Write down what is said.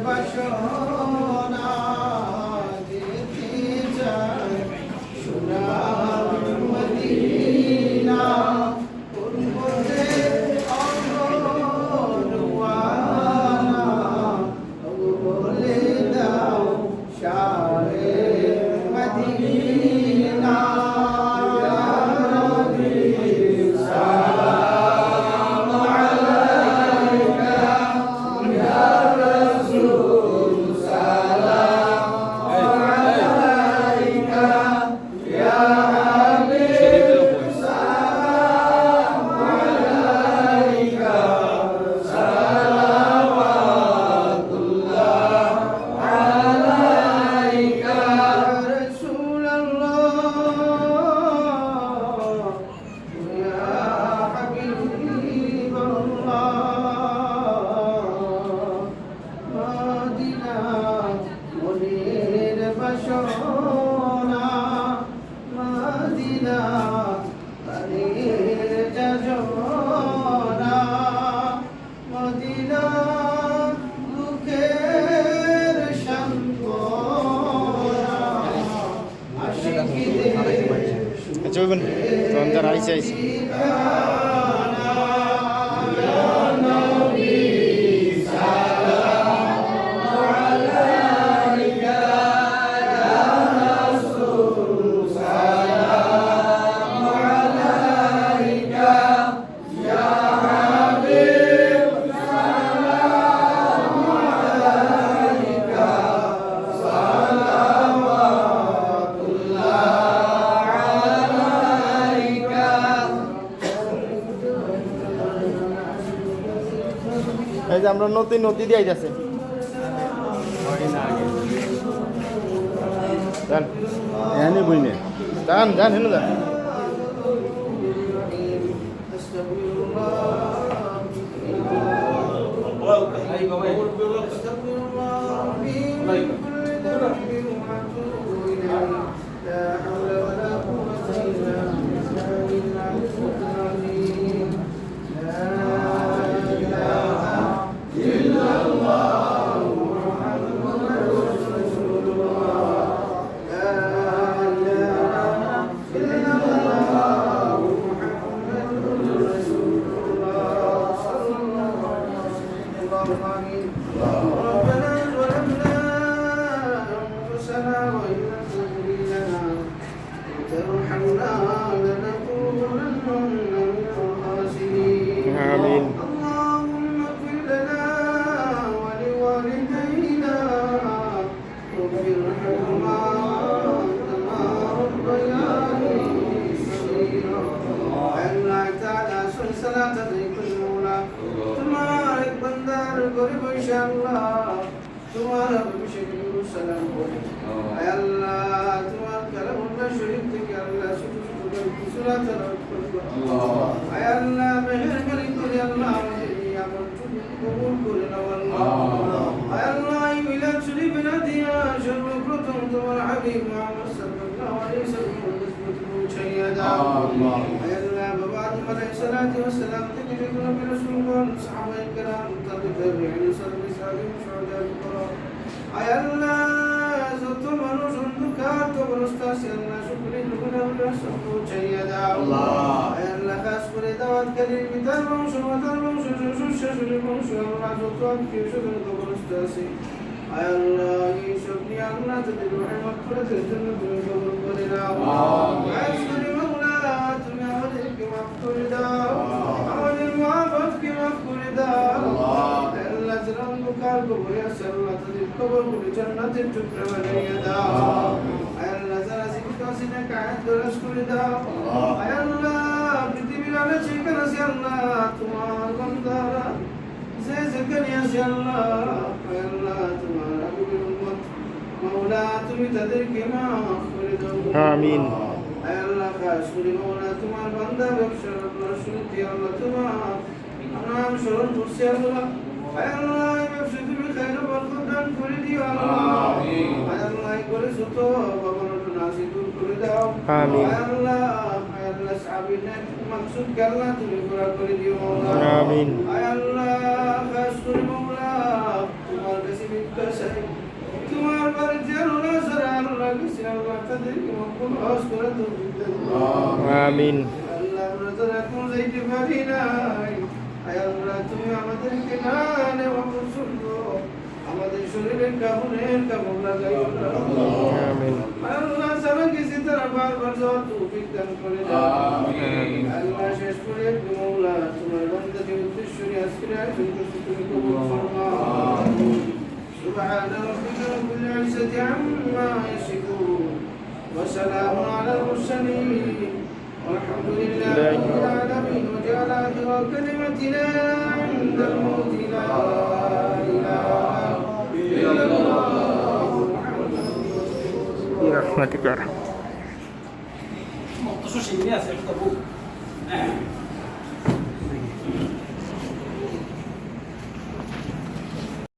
বাসনা যেতে চাই সোনার মদিনা কোন পথে অগরওয়ানা বলে দাও শাহে মদিনা বাসনা মদিনা প্রাণের যোজনা মদিনা দুঃখের সান্ত্বনা আশিকীদের চলবেন তখন আইসে আইসে এই যে আমরা নদী দিয়ে যাচ্ছে যান এনে বইনে যান যান হেন যান ربنا ظلمنا أنفسنا وإن لم تغفر لنا وترحمنا لنكونن من الخاسرين آمين اللهم اغفر لنا ولوالدينا رب ارحمهما كما ربياني صغيرا الله تعالى صلاة كل مولا तुम्हारे बंदर गरीब इंशाअल्लाह तुम्हारा अभिषेक सलाम बोले ऐ अल्लाह तुम्हारा कलमुल्लाह शरीफ থেকে আল্লাহ শুকর সুরাত আল্লাহ ऐ अल्लाह মেহেরবানি করে আল্লাহ আমাদের এই আমলটুকু কবুল করে নাও আল্লাহ ऐ अल्लाह এই মিলাদ শরীফ না দিয়া সর্বপ্রথম তোমার হাবিব মুহাম্মদ সাল্লাল্লাহু আলাইহি ওয়াসাল্লাম পৌঁছাইয়া দাও আল্লাহ ऐ अल्लाह বাবা আদম আলাইহিস সালাতু ওয়াস সালাম থেকে যত নবী রাসূলগণ সাহাবায়ে কেরাম তাবিঈন সাহাবায়ে সালিম শুহাদা কিরাম আয় আল্লাহ যত মানুষ অন্ধকার কবরস্থ আছে আল্লাহ শুকরিয়া গুনাহগার সব পৌঁছাইয়া দাও আল্লাহ আয় আল্লাহ খাস করে দাওয়াতকারীর পিতার বংশ মাতার বংশ শ্বশুর শাশুড়ির বংশ আল্লাহ যত আত্মীয় স্বজন কবরস্থ আছে আয় আল্লাহ এই সব নিয়ে আল্লাহ তাদের রহমত করে জন্য তুমি কবুল করে নাও আয় শুকরি মাওলা তুমি আমাদেরকে মাফ করে দাও আমাদের মা বাপকে মাফ করে দাও আল্লাহ যারা অন্ধকার কবরে আছে আল্লাহ তাদের কবরগুলো জান্নাতের টুকরা বানিয়ে দাও আয় আল্লাহ যারা জীবিত আছে না কায়েত দরাজ করে দাও আয় আল্লাহ পৃথিবীর আলো চিকন আছে আল্লাহ তোমার বান্দারা যে যেখানে আছে আল্লাহ আয় আল্লাহ তোমার হাবিবের উম্মত মাওলা তুমি তাদেরকে মাফ করে দাও আমিন আয় আল্লাহ খাস করে মাওলা তোমার বান্দা ব্যবসা আল্লাহ শুনতে আল্লাহ তোমার নাম স্মরণ করছে আল্লাহ আয় আল্লাহ এই ব্যবসা তুমি খাইর বরকত দান করে দিও আল্লাহ আমিন আয় আল্লাহ করে যত ভগবানের নাসি দূর করে দাও আমিন আয় আল্লাহ সাহাবীদের মাকসুদ কে আল্লাহ তুমি পুরা করে দিও মাওলা আমিন আয় আল্লাহ খাস করে মাওলা তোমার কাছে আল্লাহ তাদেরকে মকবুল হজ করে তৌফিক দান করুন। আমিন। আল্লাহ আমরা তো এখন যাইতে পারি নাই, আয় আল্লাহ তুমি আমাদেরকে না নেওয়া পর্যন্ত আমাদের শরীরের কাপড় লাগাইও না। আমিন। আল্লাহ যারা গেছে তারা বারবার যাওয়ার তৌফিক দান করে দাও। আল্লাহ শেষ করে মৌলা তোমার বান্দাকে উদ্দেশ্যে আজকে আয়োজন করতে তুমি কবুল ফরমাও। سبحان ربك رب العزة عما يصفون وسلام على المرسلين والحمد لله رب العالمين. وجعل آخر كلمتنا عند الموت لا إله إلا الله محمد رسول الله. برحمتك يا رب. Molto su simili a questo